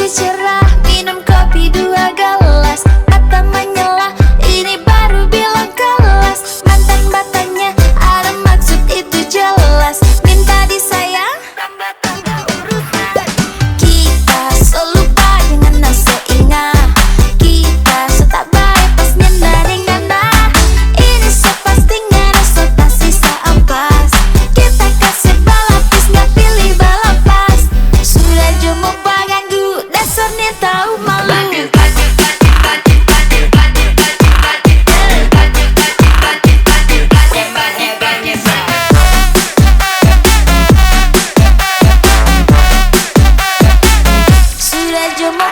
cerah, minum kopi 2 gelas. Mata menyala, ini baru bilang kelas. Mantan batanya ada maksud itu jelas. Minta disayang, tambah urusan. Kita selupa dengan nase ingat. Kita tak baik pas nyendaring dana. Ini sepastinya rasa tak sisa ampas. Kita kasih balapis, nggak pilih balapas. Sudah jemu ganggu, dasarnya tahu malu. Sudah jemu